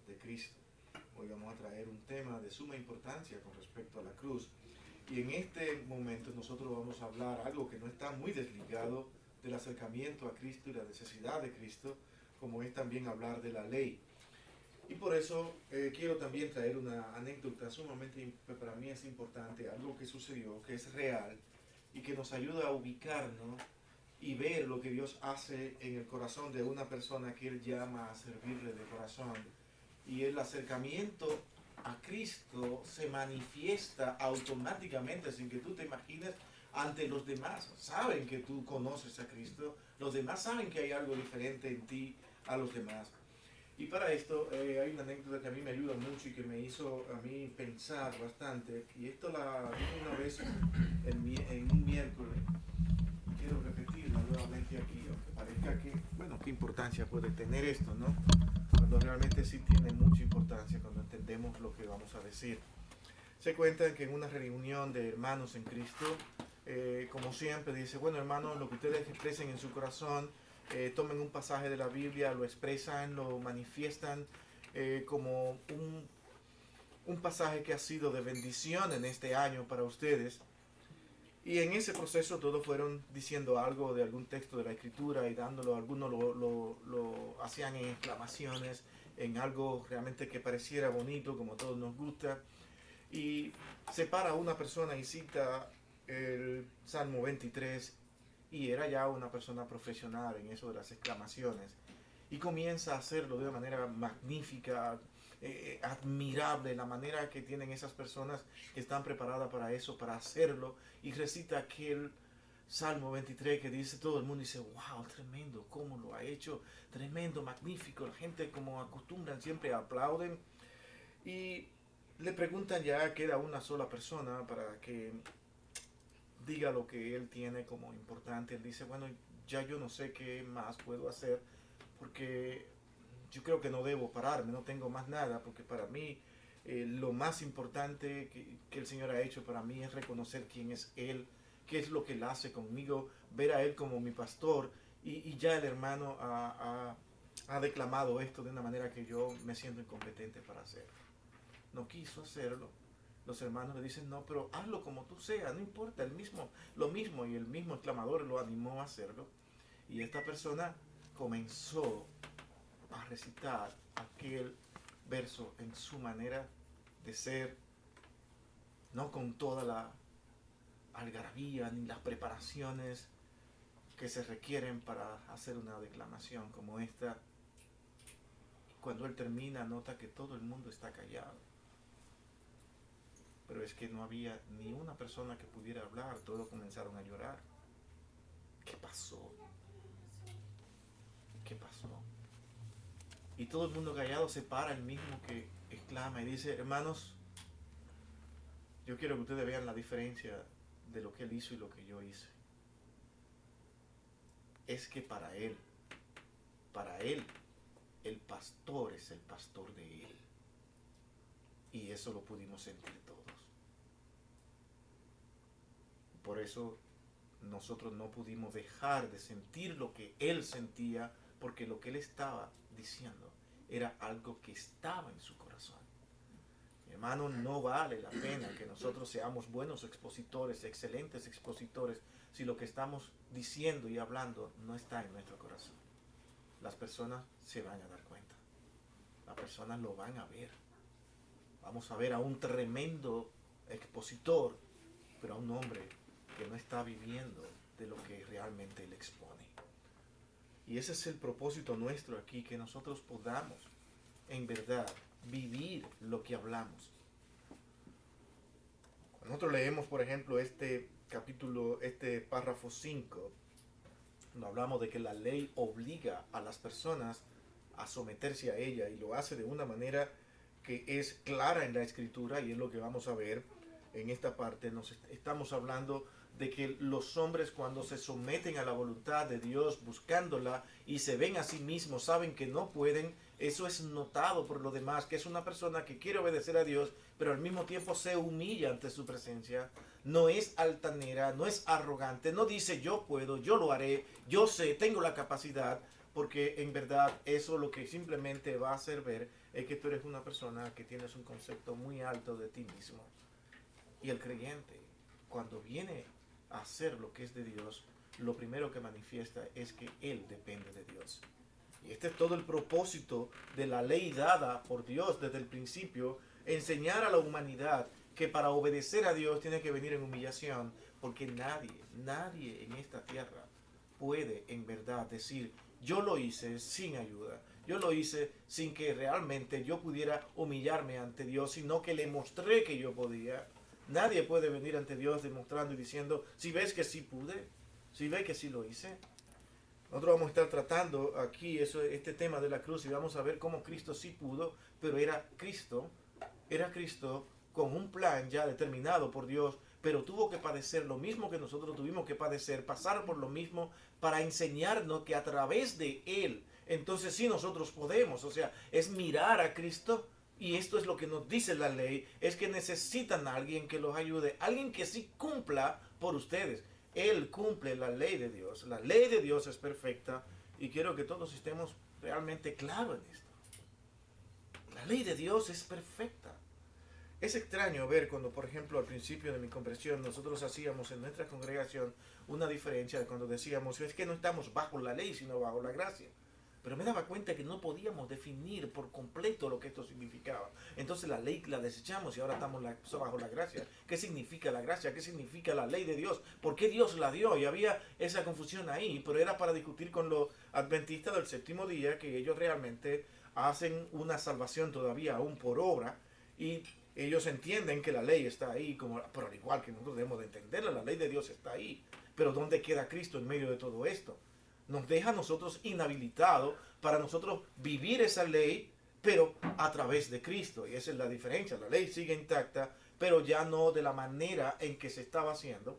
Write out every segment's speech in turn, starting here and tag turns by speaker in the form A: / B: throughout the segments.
A: de Cristo. Hoy vamos a traer un tema de suma importancia con respecto a la cruz. Y en este momento nosotros vamos a hablar algo que no está muy desligado del acercamiento a Cristo y la necesidad de Cristo, como es también hablar de la ley. Y por eso quiero también traer una anécdota sumamente, para mí es importante, algo que sucedió, que es real y que nos ayuda a ubicarnos y ver lo que Dios hace en el corazón de una persona que Él llama a servirle de corazón. Y el acercamiento a Cristo se manifiesta automáticamente, sin que tú te imagines, ante los demás. Saben que tú conoces a Cristo, los demás saben que hay algo diferente en ti a los demás. Y para esto hay una anécdota que a mí me ayuda mucho y que me hizo a mí pensar bastante. Y esto la vi una vez en un miércoles. Quiero repetirla nuevamente aquí, aunque parezca que, bueno, qué importancia puede tener esto, ¿no? Cuando realmente sí tiene mucha importancia, cuando entendemos lo que vamos a decir. Se cuenta que en una reunión de hermanos en Cristo, como siempre, dice, bueno, hermanos, lo que ustedes expresen en su corazón, tomen un pasaje de la Biblia, lo expresan, lo manifiestan como un pasaje que ha sido de bendición en este año para ustedes. Y en ese proceso todos fueron diciendo algo de algún texto de la Escritura y dándolo, algunos lo hacían en exclamaciones, en algo realmente que pareciera bonito, como a todos nos gusta. Y se para una persona y cita el Salmo 23, y era ya una persona profesional en eso de las exclamaciones. Y comienza a hacerlo de una manera magnífica, admirable, la manera que tienen esas personas que están preparadas para eso, para hacerlo, y recita aquel Salmo 23 que dice, todo el mundo dice, wow, tremendo, cómo lo ha hecho, tremendo, magnífico, la gente como acostumbran siempre aplauden, y le preguntan ya, queda una sola persona para que diga lo que él tiene como importante. Él dice, bueno, ya yo no sé qué más puedo hacer, porque yo creo que no debo pararme, no tengo más nada, porque para mí lo más importante que el Señor ha hecho para mí es reconocer quién es Él, qué es lo que Él hace conmigo, ver a Él como mi pastor, y ya el hermano ha declamado esto de una manera que yo me siento incompetente para hacerlo. No quiso hacerlo. Los hermanos le dicen, no, pero hazlo como tú seas, no importa, lo mismo, y el mismo exclamador lo animó a hacerlo. Y esta persona comenzó a recitar aquel verso en su manera de ser, no con toda la algarabía ni las preparaciones que se requieren para hacer una declamación como esta. Cuando él termina, nota que todo el mundo está callado. Pero es que no había ni una persona que pudiera hablar, todos comenzaron a llorar. ¿Qué pasó? ¿Qué pasó? Y todo el mundo callado se para, el mismo que exclama y dice, hermanos, yo quiero que ustedes vean la diferencia de lo que él hizo y lo que yo hice. Es que para él, el pastor es el pastor de él. Y eso lo pudimos sentir todos. Por eso nosotros no pudimos dejar de sentir lo que él sentía, porque lo que él estaba diciendo era algo que estaba en su corazón. Mi hermano, no vale la pena que nosotros seamos buenos expositores, excelentes expositores, si lo que estamos diciendo y hablando no está en nuestro corazón. Las personas se van a dar cuenta. Las personas lo van a ver. Vamos a ver a un tremendo expositor, pero a un hombre que no está viviendo de lo que realmente él expone. Y ese es el propósito nuestro aquí, que nosotros podamos en verdad vivir lo que hablamos. Cuando nosotros leemos, por ejemplo, este capítulo, este párrafo 5, nos hablamos de que la ley obliga a las personas a someterse a ella, y lo hace de una manera que es clara en la Escritura, y es lo que vamos a ver en esta parte. Nos estamos hablando de que los hombres, cuando se someten a la voluntad de Dios, buscándola, y se ven a sí mismos, saben que no pueden, eso es notado por los demás, que es una persona que quiere obedecer a Dios, pero al mismo tiempo se humilla ante su presencia. No es altanera, no es arrogante, no dice yo puedo, yo lo haré, yo sé, tengo la capacidad, porque en verdad eso lo que simplemente va a hacer ver es que tú eres una persona que tienes un concepto muy alto de ti mismo. Y el creyente, cuando viene a hacer lo que es de Dios, lo primero que manifiesta es que él depende de Dios. Y este es todo el propósito de la ley dada por Dios desde el principio, enseñar a la humanidad que para obedecer a Dios tiene que venir en humillación, porque nadie en esta tierra puede en verdad decir, yo lo hice sin ayuda, yo lo hice sin que realmente yo pudiera humillarme ante Dios, sino que le mostré que yo podía. Nadie puede venir ante Dios demostrando y diciendo, si ves que sí pude, si ves que sí lo hice. Nosotros vamos a estar tratando aquí este tema de la cruz y vamos a ver cómo Cristo sí pudo, pero era Cristo con un plan ya determinado por Dios, pero tuvo que padecer lo mismo que nosotros tuvimos que padecer, pasar por lo mismo para enseñarnos que a través de Él, entonces sí nosotros podemos, o sea, es mirar a Cristo. Y esto es lo que nos dice la ley, es que necesitan a alguien que los ayude, alguien que sí cumpla por ustedes. Él cumple la ley de Dios. La ley de Dios es perfecta y quiero que todos estemos realmente claros en esto. La ley de Dios es perfecta. Es extraño ver cuando, por ejemplo, al principio de mi conversión, nosotros hacíamos en nuestra congregación una diferencia de cuando decíamos, es que no estamos bajo la ley, sino bajo la gracia. Pero me daba cuenta que no podíamos definir por completo lo que esto significaba. Entonces la ley la desechamos y ahora estamos bajo la gracia. ¿Qué significa la gracia? ¿Qué significa la ley de Dios? ¿Por qué Dios la dio? Y había esa confusión ahí, pero era para discutir con los adventistas del séptimo día, que ellos realmente hacen una salvación todavía aún por obra, y ellos entienden que la ley está ahí, pero al igual que nosotros debemos de entenderla, la ley de Dios está ahí. Pero ¿dónde queda Cristo en medio de todo esto? Nos deja a nosotros inhabilitados para nosotros vivir esa ley, pero a través de Cristo. Y esa es la diferencia. La ley sigue intacta, pero ya no de la manera en que se estaba haciendo,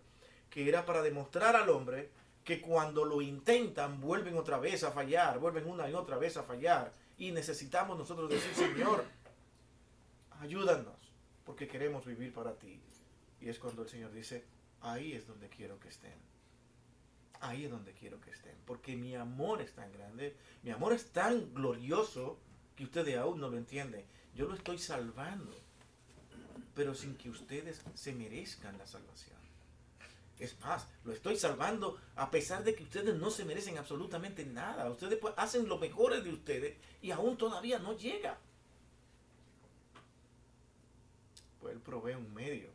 A: que era para demostrar al hombre que cuando lo intentan vuelven otra vez a fallar, vuelven una y otra vez a fallar. Y necesitamos nosotros decir, Señor, ayúdanos, porque queremos vivir para ti. Y es cuando el Señor dice, ahí es donde quiero que estén. Ahí es donde quiero que estén, porque mi amor es tan grande, mi amor es tan glorioso que ustedes aún no lo entienden. Yo lo estoy salvando, pero sin que ustedes se merezcan la salvación. Es más, lo estoy salvando a pesar de que ustedes no se merecen absolutamente nada. Ustedes pues hacen lo mejor de ustedes y aún todavía no llega. Pues Él provee un medio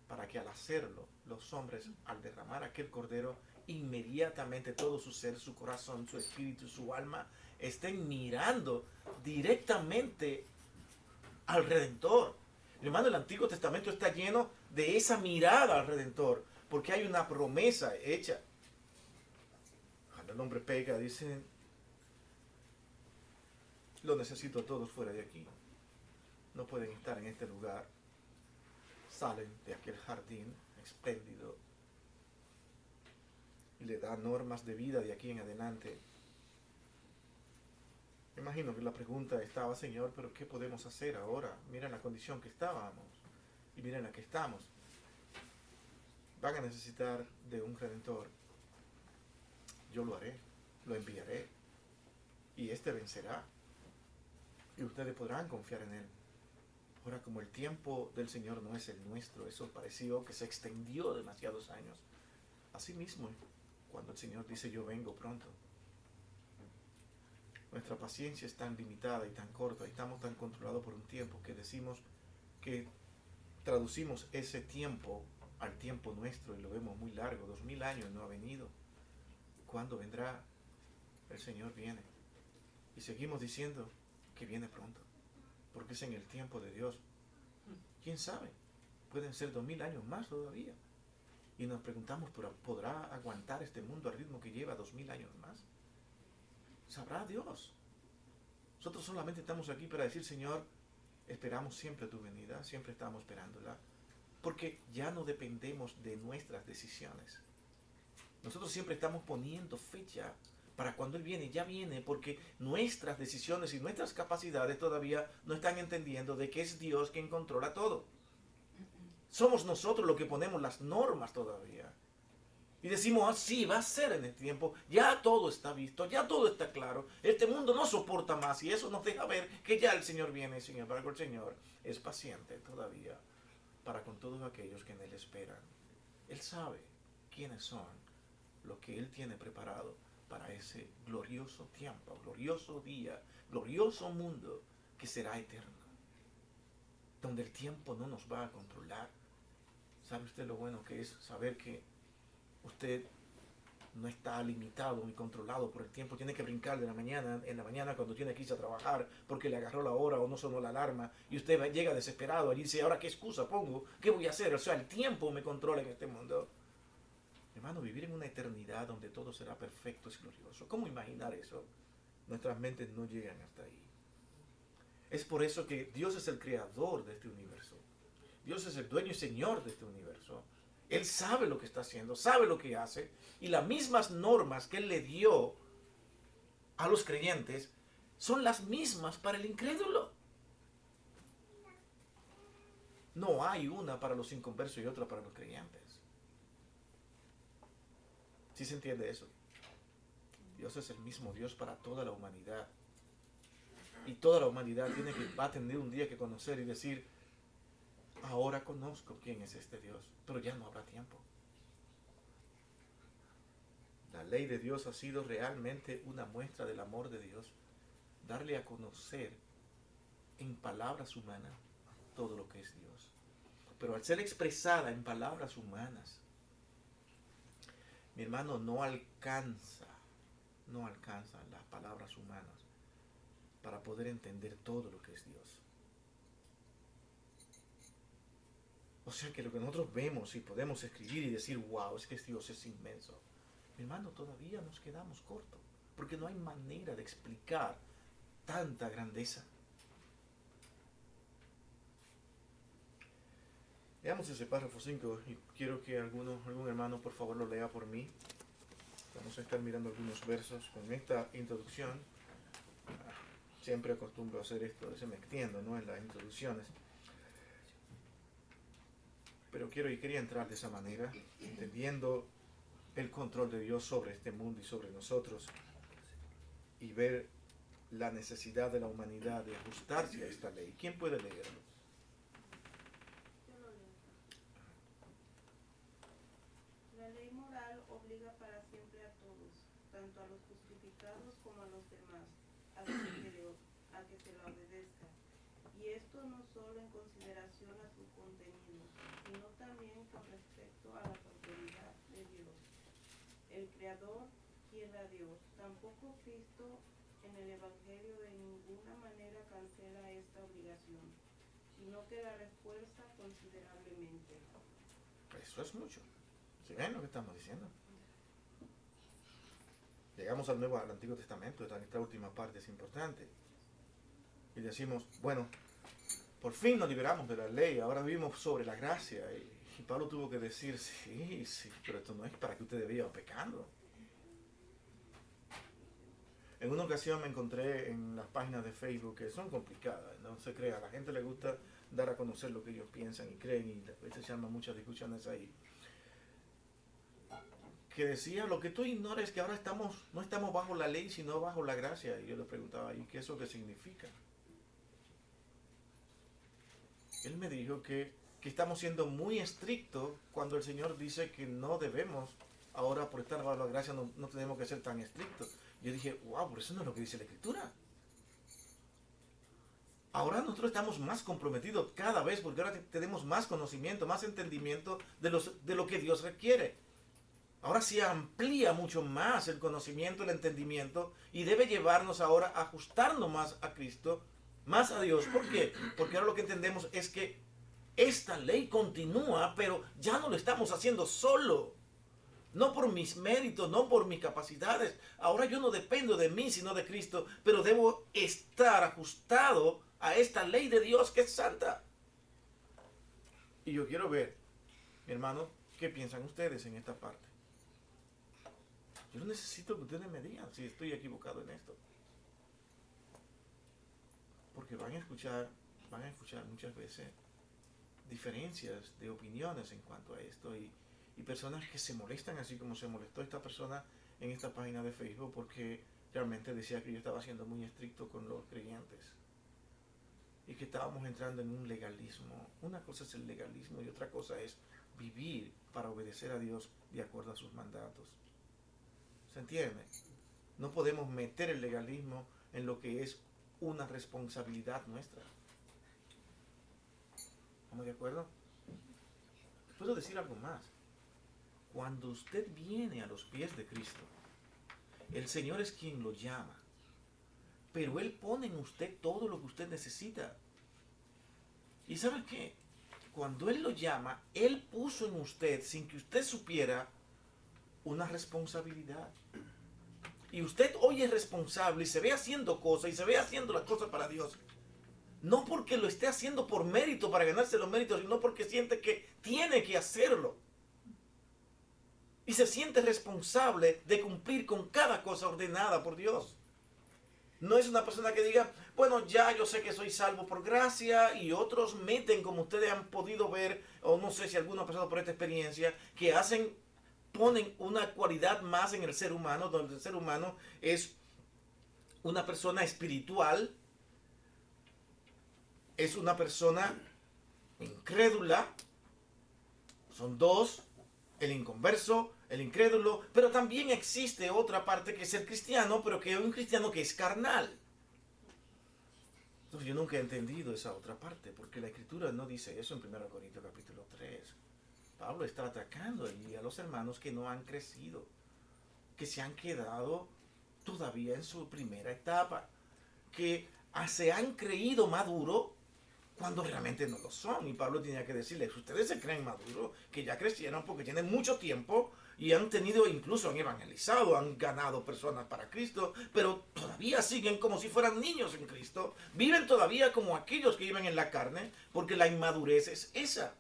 A: para que al hacerlo, los hombres, al derramar aquel cordero, inmediatamente todo su ser, su corazón, su espíritu, su alma, estén mirando directamente al Redentor. Hermano, el Antiguo Testamento está lleno de esa mirada al Redentor, porque hay una promesa hecha. Cuando el hombre pega, dice, lo necesito a todos fuera de aquí. No pueden estar en este lugar. Salen de aquel jardín espléndido y le da normas de vida de aquí en adelante. Me imagino que la pregunta estaba, Señor, pero ¿qué podemos hacer ahora? Miren la condición que estábamos y miren la que estamos. Van a necesitar de un Redentor. Yo lo haré, lo enviaré y este vencerá y ustedes podrán confiar en él. Ahora, como el tiempo del Señor no es el nuestro, eso pareció que se extendió demasiados años. Así mismo, cuando el Señor dice yo vengo pronto, nuestra paciencia es tan limitada y tan corta y estamos tan controlados por un tiempo que decimos que traducimos ese tiempo al tiempo nuestro y lo vemos muy largo. 2000 años no ha venido. ¿Cuándo vendrá? El Señor viene. Y seguimos diciendo que viene pronto, porque es en el tiempo de Dios. ¿Quién sabe? Pueden ser 2000 años más todavía. Y nos preguntamos, ¿podrá aguantar este mundo al ritmo que lleva 2000 años más? Sabrá Dios. Nosotros solamente estamos aquí para decir, Señor, esperamos siempre tu venida, siempre estamos esperándola, porque ya no dependemos de nuestras decisiones. Nosotros siempre estamos poniendo fecha para cuando Él viene. Ya viene, porque nuestras decisiones y nuestras capacidades todavía no están entendiendo de que es Dios quien controla todo. Somos nosotros los que ponemos las normas todavía. Y decimos, así va a ser en este tiempo. Ya todo está visto, ya todo está claro. Este mundo no soporta más y eso nos deja ver que ya el Señor viene. Sin embargo, el Señor es paciente todavía para con todos aquellos que en Él esperan. Él sabe quiénes son, lo que Él tiene preparado para ese glorioso tiempo, glorioso día, glorioso mundo que será eterno, donde el tiempo no nos va a controlar. ¿Sabe usted lo bueno que es saber que usted no está limitado ni controlado por el tiempo? Tiene que brincar de la mañana, en la mañana cuando tiene que irse a trabajar porque le agarró la hora o no sonó la alarma y usted llega desesperado y dice, ¿ahora qué excusa pongo? ¿Qué voy a hacer? O sea, el tiempo me controla en este mundo. Hermano, vivir en una eternidad donde todo será perfecto es glorioso. ¿Cómo imaginar eso? Nuestras mentes no llegan hasta ahí. Es por eso que Dios es el creador de este universo. Dios es el dueño y señor de este universo. Él sabe lo que está haciendo, sabe lo que hace, y las mismas normas que Él le dio a los creyentes son las mismas para el incrédulo. No hay una para los inconversos y otra para los creyentes. ¿Sí se entiende eso? Dios es el mismo Dios para toda la humanidad. Y toda la humanidad va a tener un día que conocer y decir, ahora conozco quién es este Dios, pero ya no habrá tiempo. La ley de Dios ha sido realmente una muestra del amor de Dios, darle a conocer en palabras humanas todo lo que es Dios. Pero al ser expresada en palabras humanas, mi hermano, no alcanzan las palabras humanas para poder entender todo lo que es Dios. O sea que lo que nosotros vemos y podemos escribir y decir, wow, es que Dios es inmenso. Mi hermano, todavía nos quedamos cortos, porque no hay manera de explicar tanta grandeza. Veamos ese párrafo 5 y quiero que algún hermano por favor lo lea por mí. Vamos a estar mirando algunos versos con esta introducción. Siempre acostumbro a hacer esto, se me extiendo, ¿no?, en las introducciones. Pero quería entrar de esa manera, entendiendo el control de Dios sobre este mundo y sobre nosotros, y ver la necesidad de la humanidad de ajustarse a esta ley. ¿Quién puede leerlo?
B: La ley moral obliga para siempre a todos, tanto a los justificados como a los demás, a que se la obedezca. Y esto no solo en consideración a su contenido, sino también con respecto a la autoridad de Dios, el Creador, quien era Dios. Tampoco Cristo en el Evangelio de ninguna manera cancela esta obligación, sino que la refuerza considerablemente.
A: Eso es mucho. ¿Sí ven lo que estamos diciendo? Llegamos al Antiguo Testamento, esta última parte es importante. Y decimos, bueno, por fin nos liberamos de la ley, ahora vivimos sobre la gracia. Y Pablo tuvo que decir, sí, pero esto no es para que ustedes vivan pecando. En una ocasión me encontré en las páginas de Facebook que son complicadas, no se crea, a la gente le gusta dar a conocer lo que ellos piensan y creen, y a veces se llaman muchas discusiones ahí, que decía, lo que tú ignoras es que ahora no estamos bajo la ley, sino bajo la gracia. Y yo le preguntaba, ¿y qué es eso que significa? Él me dijo que estamos siendo muy estrictos cuando el Señor dice que no debemos, ahora por estar bajo la gracia no tenemos que ser tan estrictos. Yo dije, wow, pero eso no es lo que dice la Escritura. Ahora nosotros estamos más comprometidos cada vez porque ahora tenemos más conocimiento, más entendimiento de lo que Dios requiere. Ahora se amplía mucho más el conocimiento, el entendimiento, y debe llevarnos ahora a ajustarnos más a Cristo, más a Dios. ¿Por qué? Porque ahora lo que entendemos es que esta ley continúa, pero ya no lo estamos haciendo solo. No por mis méritos, no por mis capacidades. Ahora yo no dependo de mí, sino de Cristo, pero debo estar ajustado a esta ley de Dios que es santa. Y yo quiero ver, mi hermano, ¿qué piensan ustedes en esta parte? Yo necesito que ustedes me digan si estoy equivocado en esto. Porque van a escuchar muchas veces diferencias de opiniones en cuanto a esto. Y y personas que se molestan así como se molestó esta persona en esta página de Facebook porque realmente decía que yo estaba siendo muy estricto con los creyentes y que estábamos entrando en un legalismo. Una cosa es el legalismo y otra cosa es vivir para obedecer a Dios de acuerdo a sus mandatos. ¿Se entiende? No podemos meter el legalismo en lo que es una responsabilidad nuestra. ¿Estamos de acuerdo? Puedo decir algo más. Cuando usted viene a los pies de Cristo, el Señor es quien lo llama, pero Él pone en usted todo lo que usted necesita. ¿Y sabe qué? Cuando Él lo llama, Él puso en usted, sin que usted supiera, una responsabilidad. Y usted hoy es responsable y se ve haciendo cosas y se ve haciendo las cosas para Dios. No porque lo esté haciendo por mérito, para ganarse los méritos, sino porque siente que tiene que hacerlo. Y se siente responsable de cumplir con cada cosa ordenada por Dios. No es una persona que diga, bueno, ya yo sé que soy salvo por gracia, y otros meten, como ustedes han podido ver, o no sé si alguno ha pasado por esta experiencia, que ponen una cualidad más en el ser humano, donde el ser humano es una persona espiritual, es una persona incrédula, son dos, el inconverso, el incrédulo, pero también existe otra parte que es el cristiano, pero que es un cristiano que es carnal. Entonces yo nunca he entendido esa otra parte, porque la Escritura no dice eso en 1 Corintios capítulo 3. Pablo está atacando allí a los hermanos que no han crecido, que se han quedado todavía en su primera etapa, que se han creído maduros cuando realmente no lo son. Y Pablo tenía que decirles, ustedes se creen maduros, que ya crecieron porque tienen mucho tiempo y han tenido, incluso han evangelizado, han ganado personas para Cristo, pero todavía siguen como si fueran niños en Cristo, viven todavía como aquellos que viven en la carne, porque la inmadurez es esa.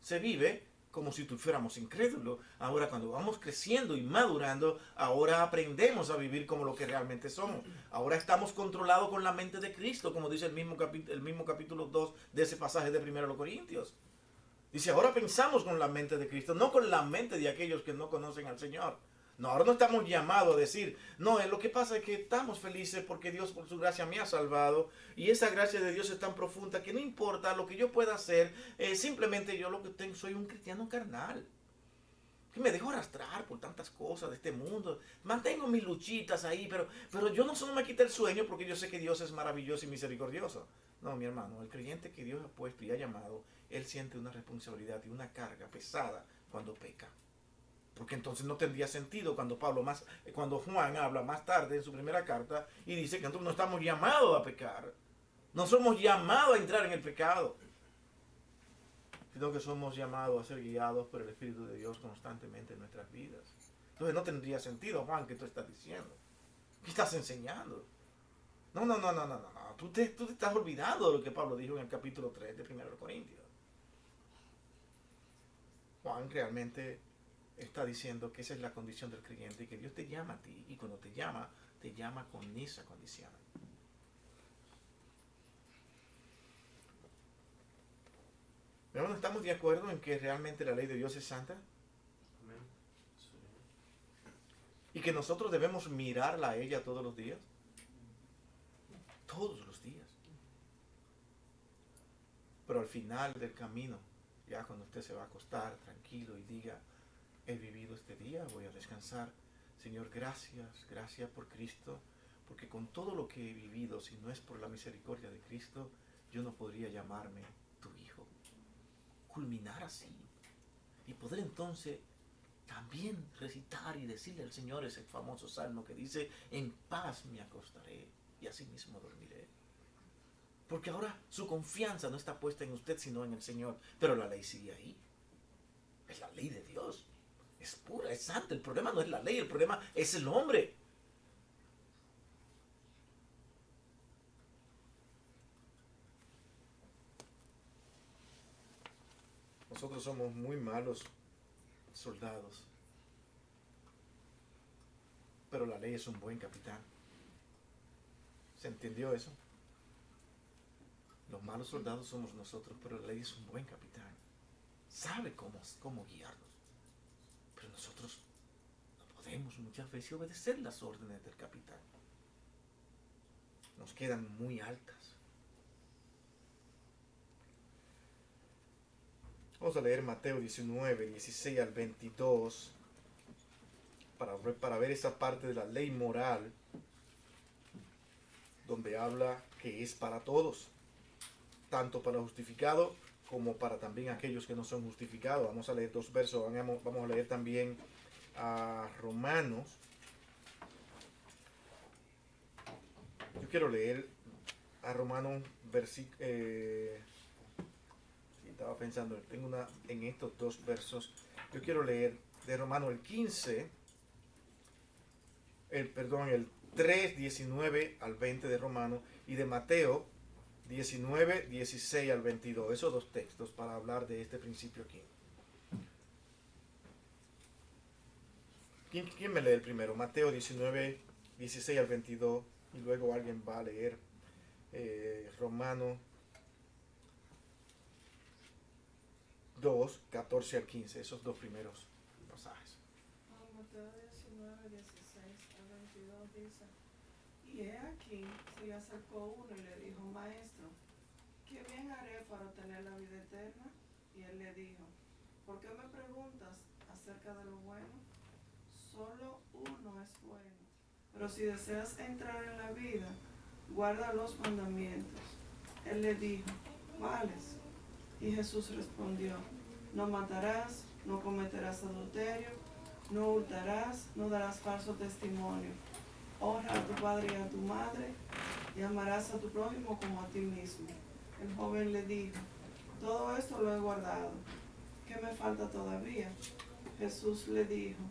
A: Se vive como si fuéramos incrédulos. Ahora, cuando vamos creciendo y madurando, ahora aprendemos a vivir como lo que realmente somos. Ahora estamos controlados con la mente de Cristo, como dice el mismo capítulo 2 de ese pasaje de 1 Corintios. Dice, ahora pensamos con la mente de Cristo, no con la mente de aquellos que no conocen al Señor. No, ahora no estamos llamados a decir, no, lo que pasa es que estamos felices porque Dios por su gracia me ha salvado y esa gracia de Dios es tan profunda que no importa lo que yo pueda hacer, simplemente yo lo que tengo, soy un cristiano carnal. Que me dejo arrastrar por tantas cosas de este mundo. Mantengo mis luchitas ahí, pero yo no solo me quita el sueño porque yo sé que Dios es maravilloso y misericordioso. No, mi hermano, el creyente que Dios ha puesto y ha llamado, él siente una responsabilidad y una carga pesada cuando peca. Porque entonces no tendría sentido cuando Juan habla más tarde en su primera carta y dice que nosotros no estamos llamados a pecar. No somos llamados a entrar en el pecado, sino que somos llamados a ser guiados por el Espíritu de Dios constantemente en nuestras vidas. Entonces no tendría sentido, Juan, que tú estás diciendo. ¿Qué estás enseñando? No. Tú te estás olvidando de lo que Pablo dijo en el capítulo 3 de 1 Corintios. Juan realmente está diciendo que esa es la condición del creyente y que Dios te llama a ti, y cuando te llama con esa condición. Pero ¿estamos de acuerdo en que realmente la ley de Dios es santa?
C: Amén. Sí.
A: Y que nosotros debemos mirarla a ella todos los días. Todos los días. Pero al final del camino, ya cuando usted se va a acostar tranquilo y diga, he vivido este día, voy a descansar. Señor, gracias por Cristo, porque con todo lo que he vivido, si no es por la misericordia de Cristo, yo no podría llamarme tu hijo. Culminar así y poder entonces también recitar y decirle al Señor ese famoso salmo que dice, en paz me acostaré y así mismo dormiré. Porque ahora su confianza no está puesta en usted sino en el Señor, pero la ley sigue ahí. Es la ley de Dios, es pura, es santa. El problema no es la ley, el problema es el hombre. Nosotros somos muy malos soldados, pero la ley es un buen capitán. ¿Se entendió eso? Los malos soldados somos nosotros, pero la ley es un buen capitán. Sabe cómo guiarnos. nosotros no podemos muchas veces obedecer las órdenes del capitán. Nos quedan muy altas. Vamos a leer Mateo 19, 16 al 22 para ver esa parte de la ley moral donde habla que es para todos, tanto para los justificados como para también aquellos que no son justificados. Vamos a leer 2 versos, vamos a leer también a Romanos. Yo quiero leer a Romanos estaba pensando, tengo una en estos 2 versos. Yo quiero leer de Romanos el 15, el 3, 19 al 20 de Romanos, y de Mateo 19, 16 al 22. Esos 2 textos para hablar de este principio aquí. ¿Quién me lee el primero? Mateo 19, 16 al 22, y luego alguien va a leer Romanos 2, 14 al 15, esos 2 primeros pasajes.
D: Mateo 19, 16 al 22 dice: Y he aquí, se le acercó uno y le dijo: Maestro, ¿qué bien haré para obtener la vida eterna? Y él le dijo: ¿Por qué me preguntas acerca de lo bueno? Solo uno es bueno. Pero si deseas entrar en la vida, guarda los mandamientos. Él le dijo: ¿cuáles? Y Jesús respondió: no matarás, no cometerás adulterio, no hurtarás, no darás falso testimonio, honra a tu padre y a tu madre, y amarás a tu prójimo como a ti mismo. El joven le dijo: todo esto lo he guardado. ¿Qué me falta todavía? Jesús le dijo: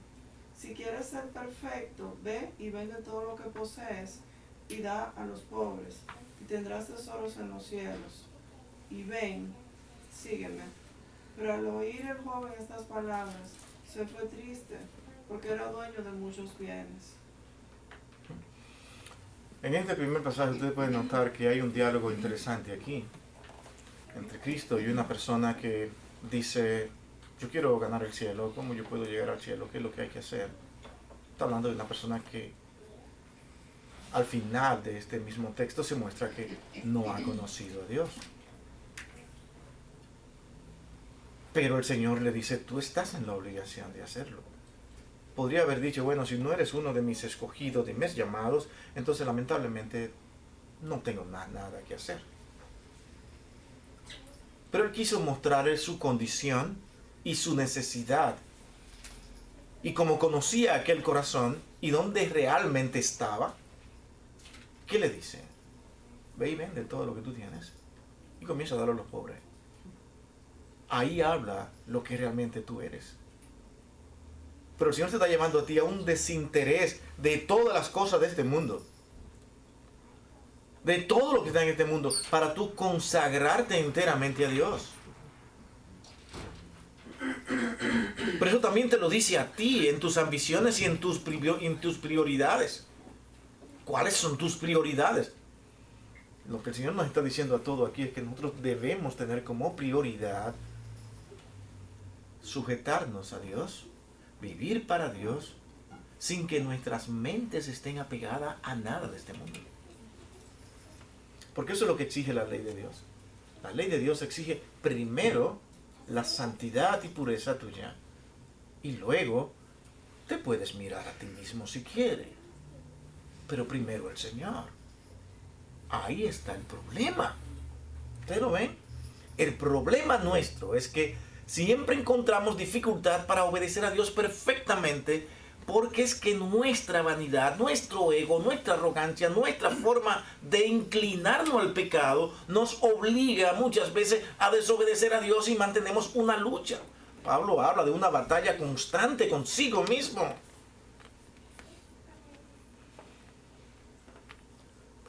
D: si quieres ser perfecto, ve y vende todo lo que posees y da a los pobres, y tendrás tesoros en los cielos. Y ven, sígueme. Pero al oír el joven estas palabras, se fue triste, porque era dueño de muchos bienes.
A: En este primer pasaje ustedes pueden notar que hay un diálogo interesante aquí entre Cristo y una persona que dice: yo quiero ganar el cielo, ¿cómo yo puedo llegar al cielo? ¿Qué es lo que hay que hacer? Está hablando de una persona que al final de este mismo texto se muestra que no ha conocido a Dios. Pero el Señor le dice: tú estás en la obligación de hacerlo. Podría haber dicho: bueno, si no eres uno de mis escogidos, de mis llamados, entonces lamentablemente no tengo nada que hacer. Pero Él quiso mostrarle su condición y su necesidad. Y como conocía aquel corazón y dónde realmente estaba, ¿qué le dice? Ve y vende todo lo que tú tienes y comienza a darlo a los pobres. Ahí habla lo que realmente tú eres. Pero el Señor te está llamando a ti a un desinterés de todas las cosas de este mundo. De todo lo que está en este mundo, para tú consagrarte enteramente a Dios. Pero eso también te lo dice a ti, en tus ambiciones y en tus prioridades. ¿Cuáles son tus prioridades? Lo que el Señor nos está diciendo a todos aquí es que nosotros debemos tener como prioridad sujetarnos a Dios, vivir para Dios, sin que nuestras mentes estén apegadas a nada de este mundo. Porque eso es lo que exige la ley de Dios. La ley de Dios exige primero la santidad y pureza tuya. Y luego te puedes mirar a ti mismo si quieres. Pero primero el Señor. Ahí está el problema. ¿Ustedes lo ven? El problema nuestro es que siempre encontramos dificultad para obedecer a Dios perfectamente, porque es que nuestra vanidad, nuestro ego, nuestra arrogancia, nuestra forma de inclinarnos al pecado nos obliga muchas veces a desobedecer a Dios y mantenemos una lucha. Pablo habla de una batalla constante consigo mismo.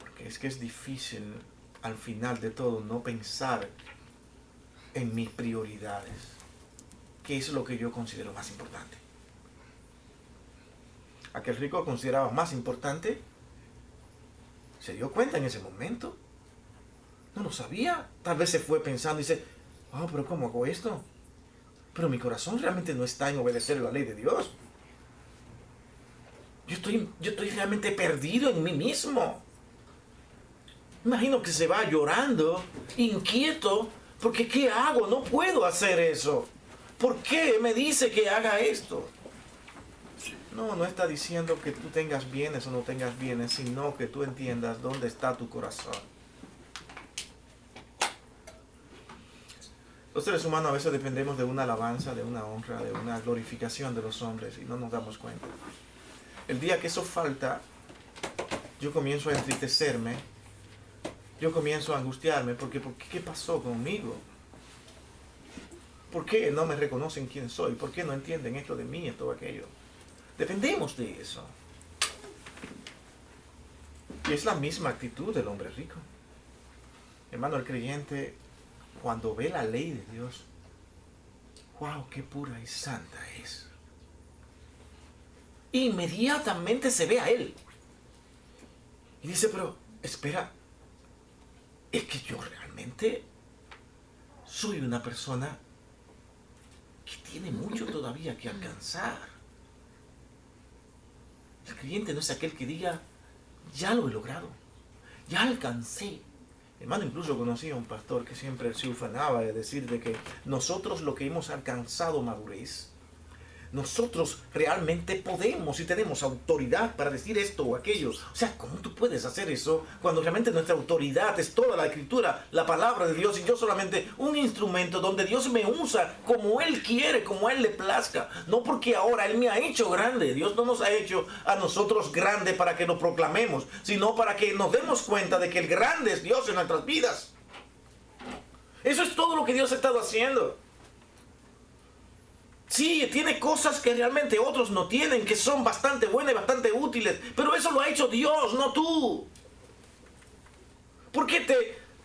A: Porque es que es difícil al final de todo no pensar en mis prioridades, que es lo que yo considero más importante. Aquel rico consideraba más importante, se dio cuenta en ese momento, no lo sabía, tal vez se fue pensando y dice: pero ¿cómo hago esto? pero mi corazón realmente no está en obedecer la ley de Dios. Yo estoy realmente perdido en mí mismo. Imagino que se va llorando, inquieto, porque ¿qué hago? No puedo hacer eso. ¿Por qué me dice que haga esto? No está diciendo que tú tengas bienes o no tengas bienes, sino que tú entiendas dónde está tu corazón. Los seres humanos a veces dependemos de una alabanza, de una honra, de una glorificación de los hombres y no nos damos cuenta. El día que eso falta, yo comienzo a entristecerme, yo comienzo a angustiarme porque ¿qué pasó conmigo? ¿Por qué no me reconocen quién soy? ¿Por qué no entienden esto de mí, esto o aquello? Dependemos de eso. Y es la misma actitud del hombre rico. Hermano, el creyente, cuando ve la ley de Dios, ¡wow! ¡Qué pura y santa es! Inmediatamente se ve a él. Y dice, pero, espera, es que yo realmente soy una persona que tiene mucho todavía que alcanzar. El creyente no es aquel que diga, ya lo he logrado, ya alcancé. Hermano, incluso conocí a un pastor que siempre se ufanaba de decir de que nosotros lo que hemos alcanzado madurez, nosotros realmente podemos y tenemos autoridad para decir esto o aquello. O sea, ¿cómo tú puedes hacer eso cuando realmente nuestra autoridad es toda la Escritura, la palabra de Dios, y yo solamente un instrumento donde Dios me usa como Él quiere, como a Él le plazca? No porque ahora Él me ha hecho grande. Dios no nos ha hecho a nosotros grande para que lo proclamemos, sino para que nos demos cuenta de que el grande es Dios en nuestras vidas. Eso es todo lo que Dios ha estado haciendo. Sí, tiene cosas que realmente otros no tienen, que son bastante buenas y bastante útiles, pero eso lo ha hecho Dios, no tú. ¿Por qué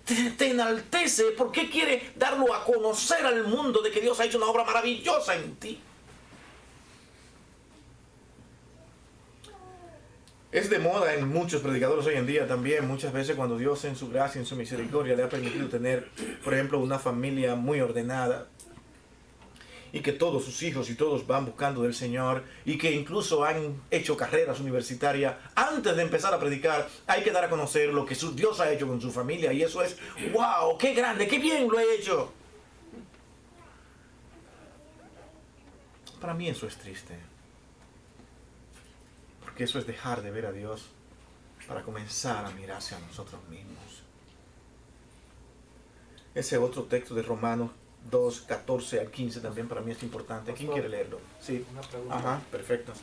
A: te enaltece? ¿Por qué quiere darlo a conocer al mundo de que Dios ha hecho una obra maravillosa en ti? Es de moda en muchos predicadores hoy en día también, muchas veces cuando Dios en su gracia, en su misericordia le ha permitido tener, por ejemplo, una familia muy ordenada, y que todos sus hijos y todos van buscando del Señor, y que incluso han hecho carreras universitarias, antes de empezar a predicar hay que dar a conocer lo que Dios ha hecho con su familia, y eso es wow, qué grande, qué bien lo he hecho. Para mí eso es triste, porque eso es dejar de ver a Dios para comenzar a mirarse a nosotros mismos. Ese otro texto de Romanos 2, 14 al 15 también para mí es importante. ¿Quién quiere leerlo? Sí.
C: Una pregunta.
A: Ajá, perfecto.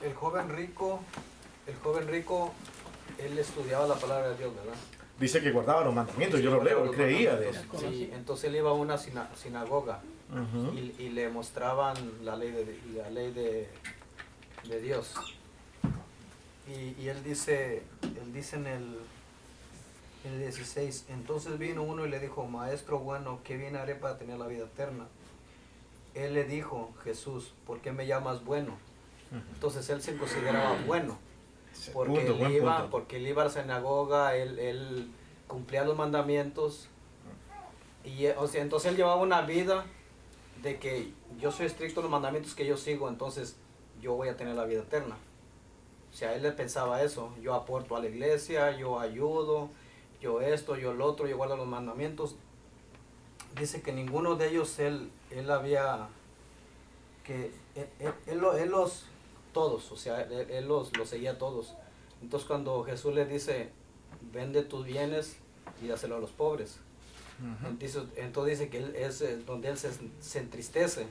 C: El joven rico, él estudiaba la palabra de Dios, ¿verdad?
A: Dice que guardaba los mandamientos, yo lo leo, él creía de eso.
C: Sí, entonces él iba a una sinagoga
A: Uh-huh.
C: y le mostraban la ley de Dios. Y él dice en el 16, entonces vino uno y le dijo, maestro bueno, ¿qué bien haré para tener la vida eterna? Él le dijo, Jesús, ¿por qué me llamas bueno? Entonces él se consideraba bueno, porque él iba a la sinagoga, él cumplía los mandamientos, y o sea, entonces él llevaba una vida de que yo soy estricto en los mandamientos que yo sigo, entonces yo voy a tener la vida eterna. O sea, él le pensaba eso, yo aporto a la iglesia, yo ayudo, yo esto, yo lo otro, yo guardo los mandamientos. Dice que ninguno de ellos él había, que él los, todos, o sea, él los seguía todos. Entonces cuando Jesús le dice, vende tus bienes y dáselo a los pobres. Uh-huh. Entonces dice que él es donde él se entristece.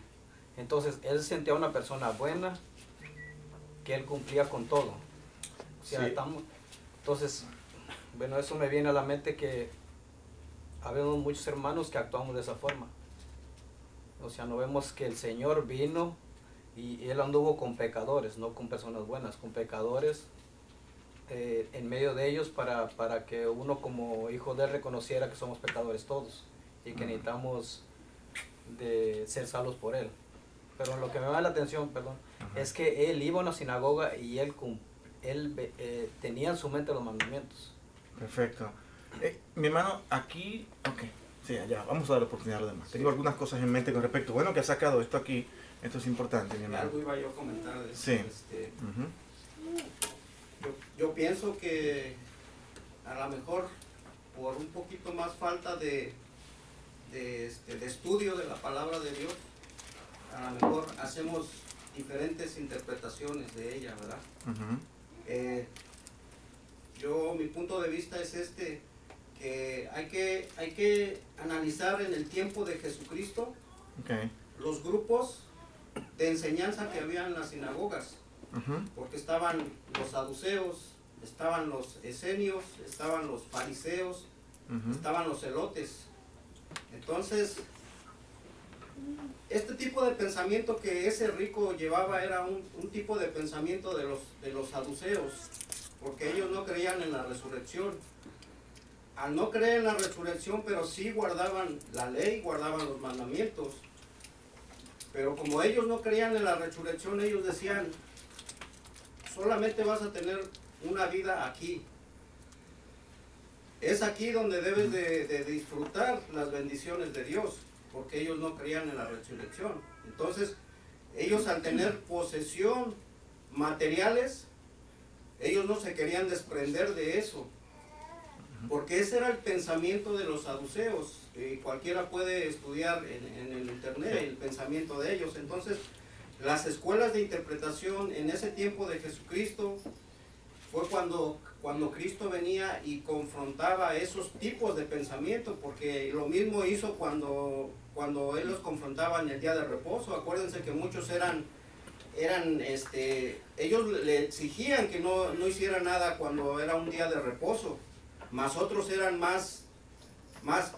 C: Entonces él sentía una persona buena, que él cumplía con todo. O sea, sí. Entonces, bueno, eso me viene a la mente que habemos muchos hermanos que actuamos de esa forma. O sea, no vemos que el Señor vino y Él anduvo con pecadores, no con personas buenas, con pecadores en medio de ellos para que uno como hijo de Él reconociera que somos pecadores todos y que necesitamos de ser salvos por Él. Pero lo que me llama la atención, es que Él iba a una sinagoga y él tenía en su mente los mandamientos.
A: Perfecto. Mi hermano, aquí, ok, Sí, ya, vamos a dar oportunidad a los demás. Tengo algunas cosas en mente con respecto. Bueno, que ha sacado esto aquí. Esto es importante, mi hermano.
E: Algo iba yo a comentar de eso.
A: Sí.
E: Yo pienso que a lo mejor por un poquito más falta de estudio de la palabra de Dios, a lo mejor hacemos diferentes interpretaciones de ella, ¿verdad? Mi punto de vista es que hay que analizar en el tiempo de Jesucristo los grupos de enseñanza que había en las sinagogas, porque estaban los saduceos, estaban los esenios, estaban los fariseos, estaban los celotes. Entonces, este tipo de pensamiento que ese rico llevaba era un tipo de pensamiento de los saduceos, porque ellos no creían en la resurrección. Al no creer en la resurrección, pero sí guardaban la ley, guardaban los mandamientos. Pero como ellos no creían en la resurrección, ellos decían, solamente vas a tener una vida aquí. Es aquí donde debes de disfrutar las bendiciones de Dios, porque ellos no creían en la resurrección. Entonces, ellos al tener posesión materiales, ellos no se querían desprender de eso, porque ese era el pensamiento de los saduceos. Cualquiera puede estudiar en el internet el pensamiento de ellos. Entonces, las escuelas de interpretación en ese tiempo de Jesucristo fue cuando Cristo venía y confrontaba esos tipos de pensamiento, porque lo mismo hizo cuando Él los confrontaba en el día de reposo. Acuérdense que muchos ellos le exigían que no hiciera nada cuando era un día de reposo, mas otros eran más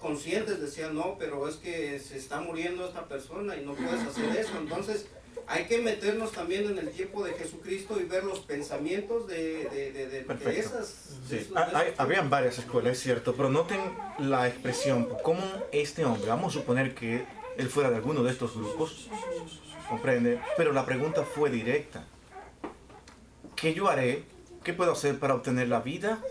E: conscientes, decían, no, pero es que se está muriendo esta persona y no puedes hacer eso. Entonces, hay que meternos también en el tiempo de Jesucristo y ver los pensamientos de esas...
A: Sí. Habían varias escuelas, es cierto, pero noten la expresión, cómo este hombre, vamos a suponer que él fuera de alguno de estos grupos, ¿comprende? Pero la pregunta fue directa. ¿Qué yo haré? ¿Qué puedo hacer para obtener la vida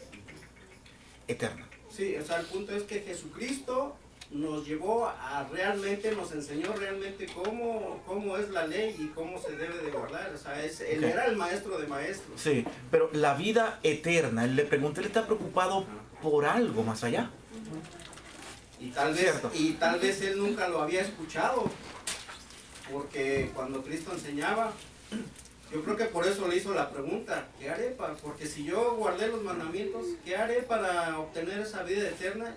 A: eterna?
E: Sí, o sea, el punto es que Jesucristo nos nos enseñó realmente cómo es la ley y cómo se debe de guardar. O sea, él era el maestro de maestros.
A: Sí, pero la vida eterna, él le pregunté, él está preocupado por algo más allá.
E: Y tal vez él nunca lo había escuchado, porque cuando Cristo enseñaba, yo creo que por eso le hizo la pregunta, ¿qué haré? Porque si yo guardé los mandamientos, ¿qué haré para obtener esa vida eterna?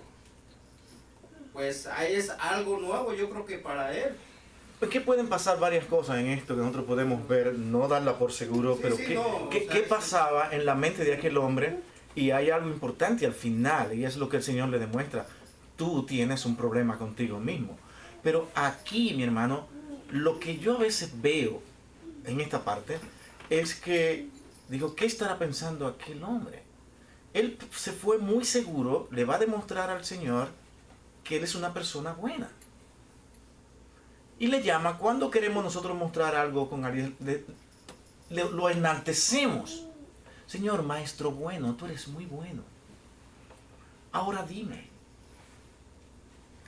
E: Pues ahí es algo nuevo, yo creo que para él.
A: Pues que pueden pasar varias cosas en esto que nosotros podemos ver, no darla por seguro, pero ¿qué pasaba en la mente de aquel hombre? Y hay algo importante al final, y es lo que el Señor le demuestra. Tú tienes un problema contigo mismo. Pero aquí, mi hermano, lo que yo a veces veo en esta parte es que, digo, ¿qué estará pensando aquel hombre? Él se fue muy seguro, le va a demostrar al Señor que él es una persona buena. Y le llama, cuando queremos nosotros mostrar algo con alguien, lo enaltecemos. Señor, maestro bueno, tú eres muy bueno. Ahora dime,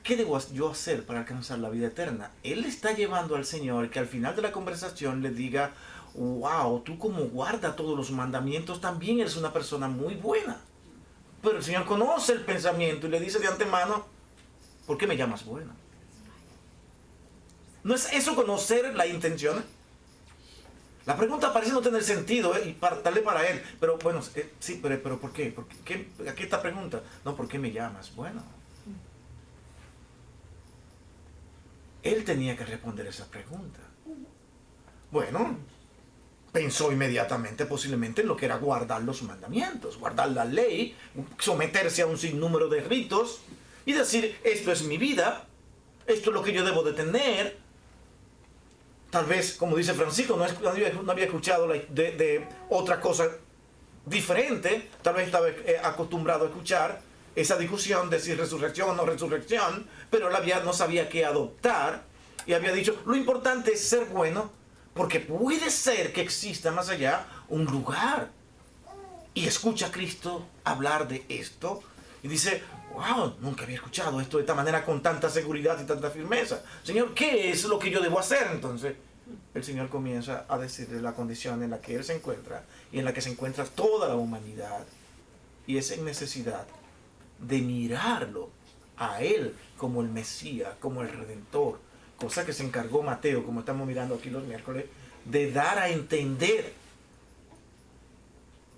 A: ¿qué debo yo hacer para alcanzar la vida eterna? Él le está llevando al Señor que al final de la conversación le diga, wow, tú como guardas todos los mandamientos, también eres una persona muy buena. Pero el Señor conoce el pensamiento y le dice de antemano, ¿por qué me llamas bueno? ¿No es eso conocer la intención? La pregunta parece no tener sentido, y tal vez para él, pero bueno, sí, pero ¿por qué? ¿A qué esta pregunta? No, ¿por qué me llamas bueno? Él tenía que responder esa pregunta. Bueno, pensó inmediatamente posiblemente en lo que era guardar los mandamientos, guardar la ley, someterse a un sinnúmero de ritos y decir, esto es mi vida, esto es lo que yo debo de tener. Tal vez, como dice Francisco, no había escuchado de otra cosa diferente, tal vez estaba acostumbrado a escuchar esa discusión de si resurrección o no resurrección, pero él no sabía qué adoptar y había dicho, lo importante es ser bueno, porque puede ser que exista más allá un lugar. Y escucha a Cristo hablar de esto Y dice, wow, nunca había escuchado esto de esta manera con tanta seguridad y tanta firmeza. Señor, ¿qué es lo que yo debo hacer? Entonces, el Señor comienza a decirle la condición en la que Él se encuentra y en la que se encuentra toda la humanidad. Y es en necesidad de mirarlo a Él como el Mesías, como el Redentor. Cosa que se encargó Mateo, como estamos mirando aquí los miércoles, de dar a entender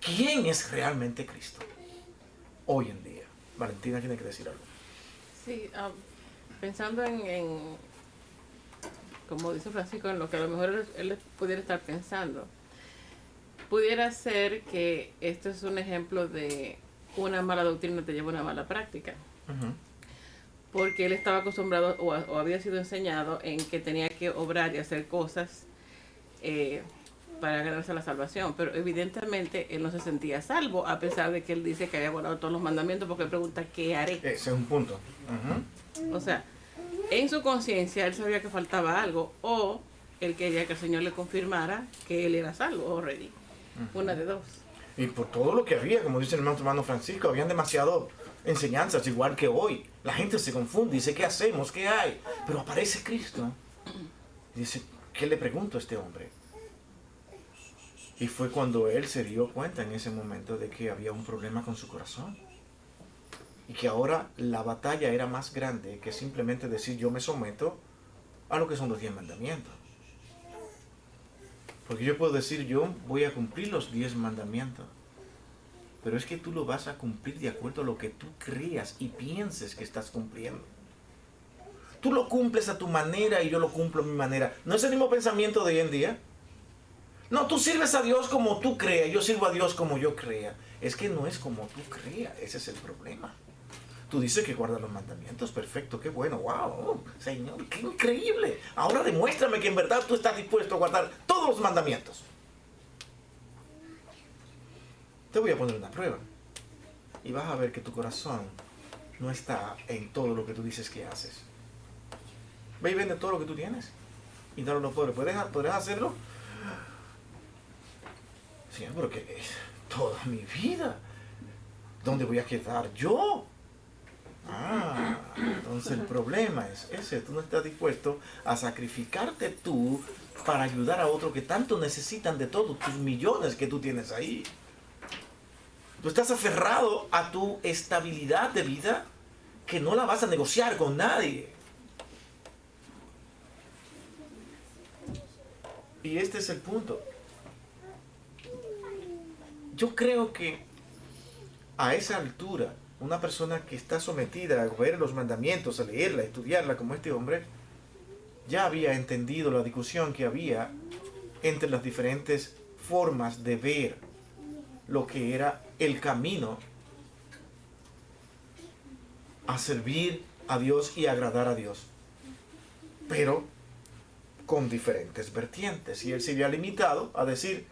A: quién es realmente Cristo hoy en día. Valentina tiene que decir algo.
F: Sí, pensando como dice Francisco, en lo que a lo mejor él pudiera estar pensando, pudiera ser que esto es un ejemplo de una mala doctrina te lleva a una mala práctica.
A: Uh-huh.
F: Porque él estaba acostumbrado o había sido enseñado en que tenía que obrar y hacer cosas para ganarse la salvación, pero evidentemente él no se sentía salvo, a pesar de que él dice que había guardado todos los mandamientos, porque él pregunta, ¿qué haré?
A: Ese es un punto. Uh-huh.
F: O sea, en su conciencia él sabía que faltaba algo, o él quería que el Señor le confirmara que él era salvo already. Uh-huh. Una de dos.
A: Y por todo lo que había, como dice el hermano Francisco, habían demasiado enseñanzas, igual que hoy. La gente se confunde, dice, ¿qué hacemos? ¿Qué hay? Pero aparece Cristo. Y dice, ¿qué le pregunto a este hombre? Y fue cuando él se dio cuenta en ese momento de que había un problema con su corazón. Y que ahora la batalla era más grande que simplemente decir, yo me someto a lo que son los 10 mandamientos. Porque yo puedo decir, yo voy a cumplir los 10 mandamientos. Pero es que tú lo vas a cumplir de acuerdo a lo que tú creas y pienses que estás cumpliendo. Tú lo cumples a tu manera y yo lo cumplo a mi manera. ¿No es el mismo pensamiento de hoy en día? No, tú sirves a Dios como tú creas, yo sirvo a Dios como yo crea. Es que no es como tú creas, ese es el problema. Tú dices que guardas los mandamientos, perfecto, qué bueno, wow, Señor, qué increíble. Ahora demuéstrame que en verdad tú estás dispuesto a guardar todos los mandamientos. Te voy a poner una prueba y vas a ver que tu corazón no está en todo lo que tú dices que haces. Ve y vende todo lo que tú tienes y dale a los pobres. ¿Podrás hacerlo? Señor, pero que es toda mi vida. ¿Dónde voy a quedar yo? Entonces el problema es ese. Tú no estás dispuesto a sacrificarte tú para ayudar a otros que tanto necesitan de todos tus millones que tú tienes ahí. Tú estás aferrado a tu estabilidad de vida que no la vas a negociar con nadie. Y este es el punto. Yo creo que a esa altura, una persona que está sometida a ver los mandamientos, a leerla, a estudiarla como este hombre, ya había entendido la discusión que había entre las diferentes formas de ver lo que era el camino a servir a Dios y agradar a Dios, pero con diferentes vertientes. Y él se había limitado a decir,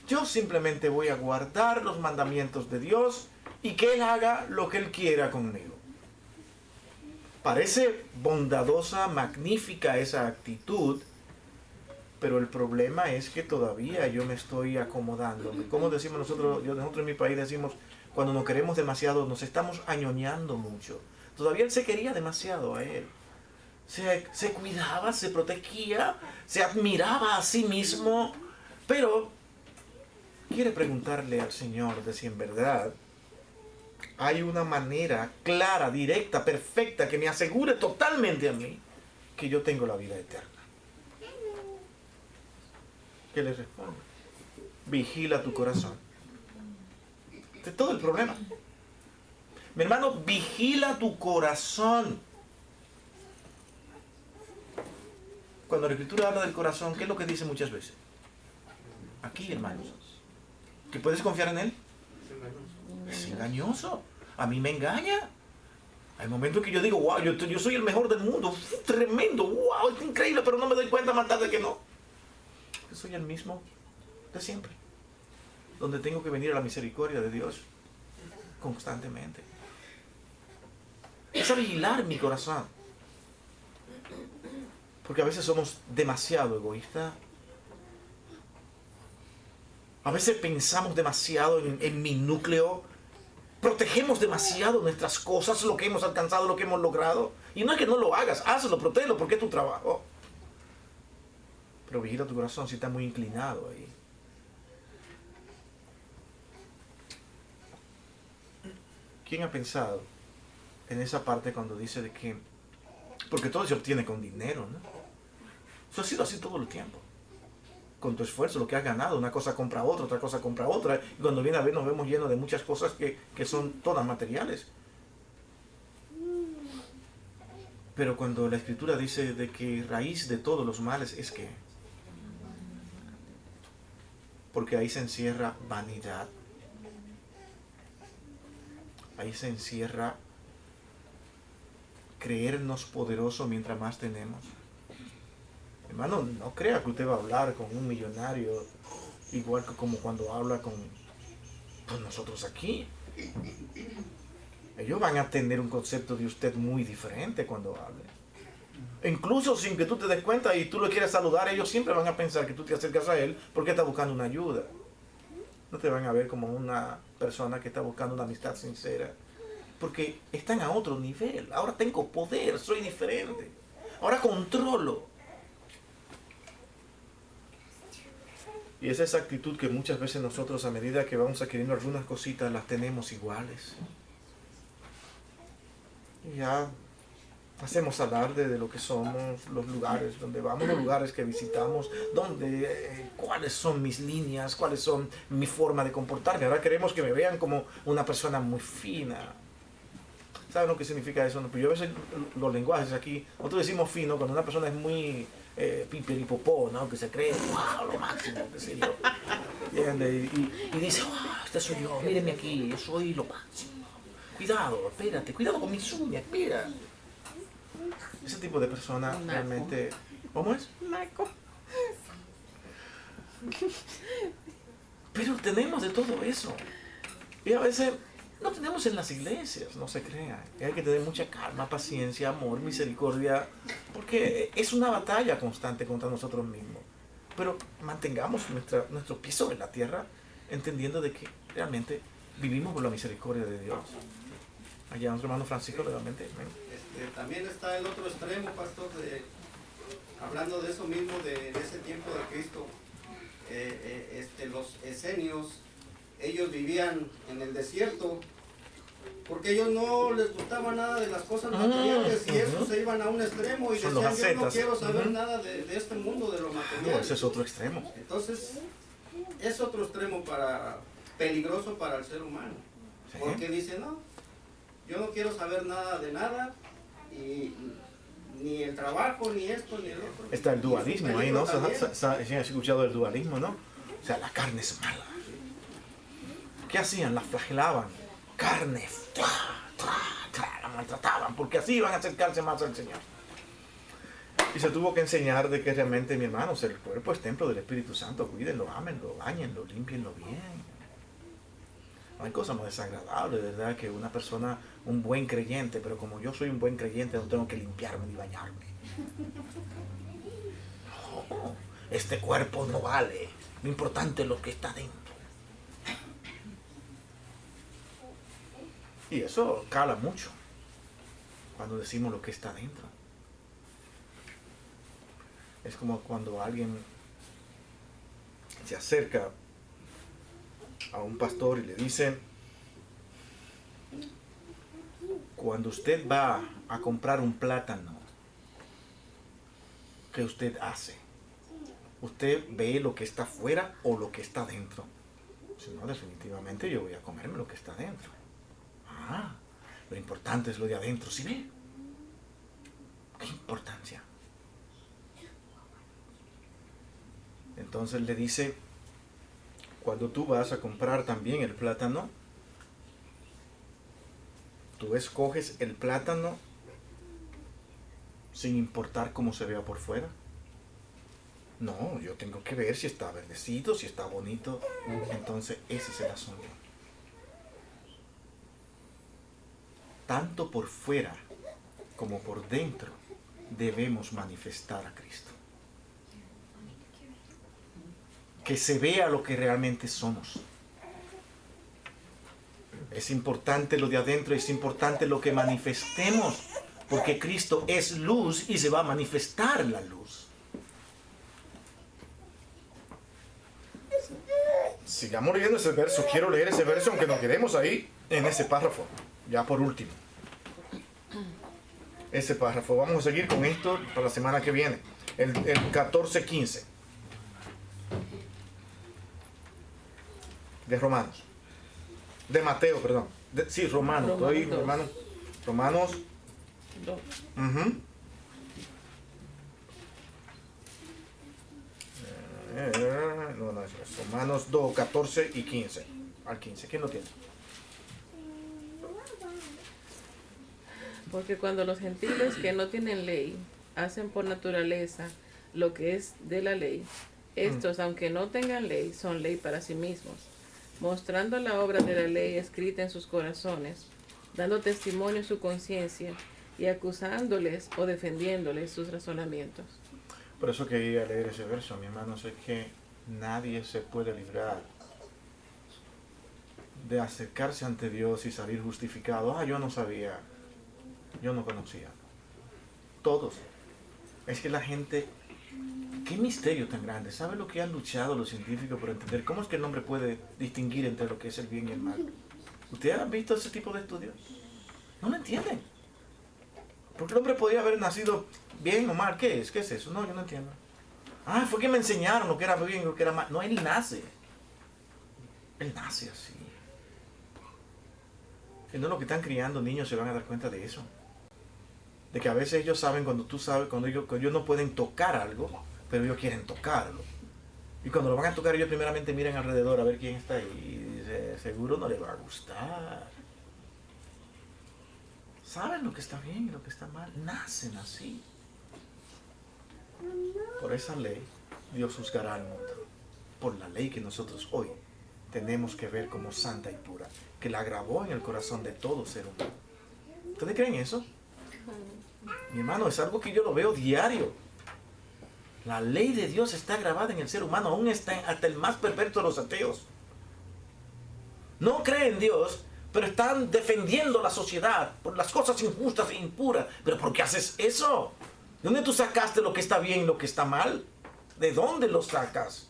A: yo simplemente voy a guardar los mandamientos de Dios y que Él haga lo que Él quiera conmigo. Parece bondadosa, magnífica esa actitud, pero el problema es que todavía yo me estoy acomodando. Como decimos nosotros en mi país decimos, cuando nos queremos demasiado, nos estamos añoñando mucho. Todavía él se quería demasiado a él. Se cuidaba, se protegía, se admiraba a sí mismo, pero quiere preguntarle al Señor de si en verdad hay una manera clara, directa, perfecta, que me asegure totalmente a mí que yo tengo la vida eterna. ¿Qué le responde? Vigila tu corazón. Este es todo el problema. Mi hermano, vigila tu corazón. Cuando la Escritura habla del corazón, ¿qué es lo que dice muchas veces? Aquí, hermanos. ¿Que puedes confiar en él? Es engañoso. A mí me engaña. Hay momentos que yo digo, wow, yo soy el mejor del mundo. Tremendo, wow, es increíble, pero no me doy cuenta más tarde que no. Yo soy el mismo de siempre. Donde tengo que venir a la misericordia de Dios constantemente. Es a vigilar mi corazón. Porque a veces somos demasiado egoístas. A veces pensamos demasiado en mi núcleo protegemos demasiado nuestras cosas, lo que hemos alcanzado, lo que hemos logrado. Y no es que no lo hagas, hazlo, protégelo, porque es tu trabajo. Pero vigila tu corazón si está muy inclinado ahí. ¿Quién ha pensado en esa parte cuando dice de que, porque todo se obtiene con dinero, ¿no? Eso ha sido así todo el tiempo. Con tu esfuerzo, lo que has ganado, una cosa compra otra cosa compra otra. Y cuando viene a ver nos vemos llenos de muchas cosas que son todas materiales. Pero cuando la Escritura dice de que raíz de todos los males es que, porque ahí se encierra vanidad. Ahí se encierra creernos poderosos mientras más tenemos. Hermano, no crea que usted va a hablar con un millonario igual que como cuando habla con nosotros aquí. Ellos van a tener un concepto de usted muy diferente cuando hable. Incluso sin que tú te des cuenta y tú lo quieras saludar, ellos siempre van a pensar que tú te acercas a él porque está buscando una ayuda. No te van a ver como una persona que está buscando una amistad sincera. Porque están a otro nivel. Ahora tengo poder, soy diferente. Ahora controlo. Y es esa actitud que muchas veces nosotros, a medida que vamos adquiriendo algunas cositas, las tenemos iguales. Y ya hacemos alarde de lo que somos, los lugares donde vamos, los lugares que visitamos, cuáles son mis líneas, cuáles son mi forma de comportarme. Ahora queremos que me vean como una persona muy fina. ¿Saben lo que significa eso? Pues yo a veces los lenguajes aquí, nosotros decimos fino cuando una persona es muy pipiripopó, ¿no? Que se cree, wow, lo máximo, qué sé yo. Y dice, wow, este soy yo, mírenme aquí, yo soy lo máximo. Cuidado, espérate, cuidado con mis uñas, espera. Ese tipo de persona
F: Naco.
A: realmente... ¿Cómo es?
F: Naco.
A: Pero tenemos de todo eso. Y a veces no tenemos en las iglesias, no se crean. Hay que tener mucha calma, paciencia, amor, misericordia, porque es una batalla constante contra nosotros mismos. Pero mantengamos nuestro pie sobre la tierra, entendiendo de que realmente vivimos por la misericordia de Dios. Allá nuestro hermano Francisco realmente...
E: También está el otro extremo, pastor, hablando de eso mismo, de ese tiempo de Cristo. Los esenios, ellos vivían en el desierto porque ellos no les gustaba nada de las cosas materiales y eso se iban a un extremo y
A: Son
E: decían,
A: los
E: yo no
A: ascetas.
E: quiero saber nada de este mundo, de lo material.
A: No, ese es otro extremo.
E: Entonces, es otro extremo peligroso para el ser humano.
A: Sí.
E: Porque dice, no, yo no quiero saber nada de nada, y ni el trabajo, ni esto, ni el otro.
A: Está el dualismo ahí, ¿no?
E: También.
A: ¿Se han escuchado el dualismo, no? O sea, la carne es mala. ¿Qué hacían? La flagelaban. Carne, la maltrataban, porque así iban a acercarse más al Señor. Y se tuvo que enseñar de que realmente, mi hermanos, el cuerpo es templo del Espíritu Santo. Cuídenlo, ámenlo, báñenlo, límpienlo bien. No hay cosa más desagradable, ¿verdad? Que una persona, un buen creyente, pero como yo soy un buen creyente, no tengo que limpiarme ni bañarme. No, este cuerpo no vale. Lo importante es lo que está dentro. Y eso cala mucho cuando decimos lo que está dentro. Es como cuando alguien se acerca a un pastor y le dice, cuando usted va a comprar un plátano, ¿qué usted hace? ¿Usted ve lo que está afuera o lo que está dentro? Si no, definitivamente yo voy a comerme lo que está dentro. Ah, lo importante es lo de adentro, ¿sí ve? ¿Qué importancia? Entonces le dice, cuando tú vas a comprar también el plátano, tú escoges el plátano sin importar cómo se vea por fuera. No, yo tengo que ver si está verdecito, si está bonito. Entonces ese es el asunto. Tanto por fuera como por dentro debemos manifestar a Cristo. Que se vea lo que realmente somos. Es importante lo de adentro, es importante lo que manifestemos, porque Cristo es luz y se va a manifestar la luz. Sigamos leyendo ese verso. Quiero leer ese verso, aunque nos quedemos ahí en ese párrafo. Ya por último. Ese párrafo. Vamos a seguir con esto para la semana que viene. El 14:15. De Romanos. De Mateo, perdón. Sí, Romanos. Estoy Romanos.
F: Dos.
A: No, eso es Romanos 2, 14 y 15. Al 15. ¿Quién lo tiene?
F: Porque cuando los gentiles que no tienen ley hacen por naturaleza lo que es de la ley, estos, aunque no tengan ley, son ley para sí mismos, mostrando la obra de la ley escrita en sus corazones, dando testimonio en su conciencia y acusándoles o defendiéndoles sus razonamientos.
A: Por eso quería leer ese verso, mi hermano. Es que nadie se puede librar de acercarse ante Dios y salir justificado. Yo no sabía, yo no conocía. Todos. Es que la gente, qué misterio tan grande. ¿Sabe lo que han luchado los científicos por entender? ¿Cómo es que el hombre puede distinguir entre lo que es el bien y el mal? ¿Ustedes han visto ese tipo de estudios? No lo entienden. Porque el hombre podría haber nacido bien o mal. ¿Qué es? ¿Qué es eso? No, yo no entiendo. Fue que me enseñaron lo que era bien y lo que era mal. No, él nace. Él nace así. Y no, lo que están criando niños se van a dar cuenta de eso. De que a veces ellos saben cuando tú sabes, cuando ellos no pueden tocar algo, pero ellos quieren tocarlo. Y cuando lo van a tocar, ellos primeramente miran alrededor a ver quién está ahí. Y dice, seguro no le va a gustar. Saben lo que está bien y lo que está mal. Nacen así. Por esa ley, Dios juzgará al mundo. Por la ley que nosotros hoy tenemos que ver como santa y pura, que la grabó en el corazón de todo ser humano. ¿Ustedes creen eso? Mi hermano, es algo que yo lo veo diario. La ley de Dios está grabada en el ser humano, aún está hasta el más perverso de los ateos. No creen en Dios, pero están defendiendo la sociedad por las cosas injustas e impuras. ¿Pero por qué haces eso? ¿De dónde tú sacaste lo que está bien y lo que está mal? ¿De dónde lo sacas?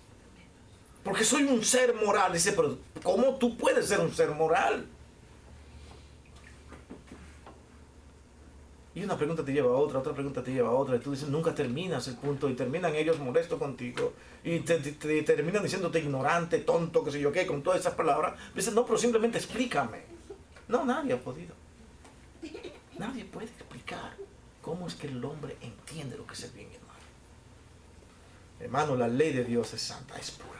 A: Porque soy un ser moral. Dice, pero ¿cómo tú puedes ser un ser moral? Y una pregunta te lleva a otra pregunta te lleva a otra. Y tú dices, nunca terminas el punto. Y terminan ellos molestos contigo. Y te terminan diciéndote ignorante, tonto, qué sé yo qué, con todas esas palabras. Dices, no, pero simplemente explícame. No, nadie ha podido. Nadie puede explicar cómo es que el hombre entiende lo que es el bien y el mal. Hermano, la ley de Dios es santa, es pura.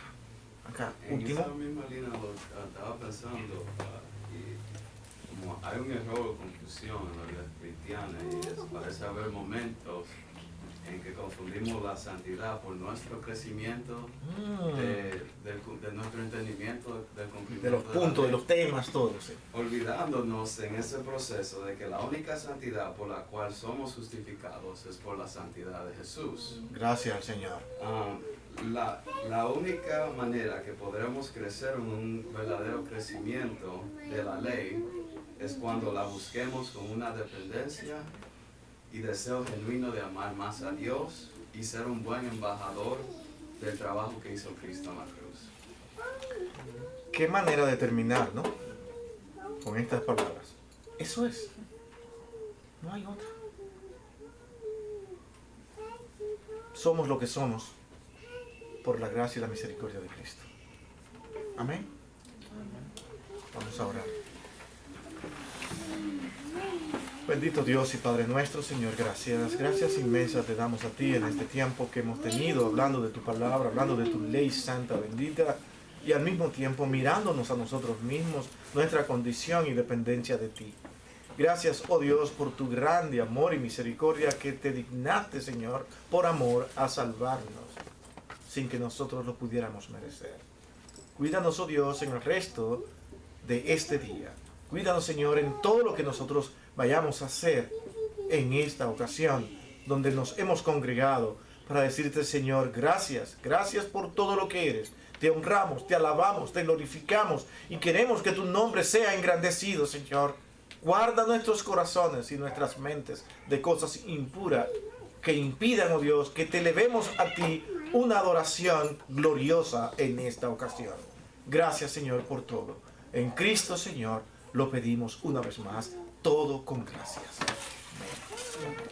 A: Acá, último.
G: En esa misma línea estaba pensando, y como hay un error o confusión en la vida cristiana, y parece haber momentos en que confundimos la santidad por nuestro crecimiento, de nuestro entendimiento, del cumplimiento
A: De los puntos, de los temas, todos. Sí.
G: Olvidándonos en ese proceso de que la única santidad por la cual somos justificados es por la santidad de Jesús.
A: Gracias al Señor.
G: La única manera que podremos crecer en un verdadero crecimiento de la ley es cuando la busquemos con una dependencia y deseo genuino de amar más a Dios y ser un buen embajador del trabajo que hizo Cristo en la cruz.
A: Qué manera de terminar, ¿no? Con estas palabras. Eso es. No hay otra. Somos lo que somos por la gracia y la misericordia de Cristo. Amén. Vamos a orar. Bendito Dios y Padre nuestro, Señor, gracias. Gracias inmensas te damos a ti en este tiempo que hemos tenido, hablando de tu palabra, hablando de tu ley santa, bendita, y al mismo tiempo mirándonos a nosotros mismos, nuestra condición y dependencia de ti. Gracias, oh Dios, por tu grande amor y misericordia que te dignaste, Señor, por amor a salvarnos, sin que nosotros lo pudiéramos merecer. Cuídanos, oh Dios, en el resto de este día. Cuídanos, Señor, en todo lo que nosotros vayamos a hacer en esta ocasión, donde nos hemos congregado para decirte, Señor, gracias. Gracias por todo lo que eres. te honramos, te alabamos, te glorificamos y queremos que tu nombre sea engrandecido, Señor. Guarda nuestros corazones y nuestras mentes de cosas impuras que impidan, oh Dios, que te elevemos a ti una adoración gloriosa en esta ocasión. Gracias, Señor, por todo. En Cristo, Señor, lo pedimos una vez más, todo con gracias. Amén.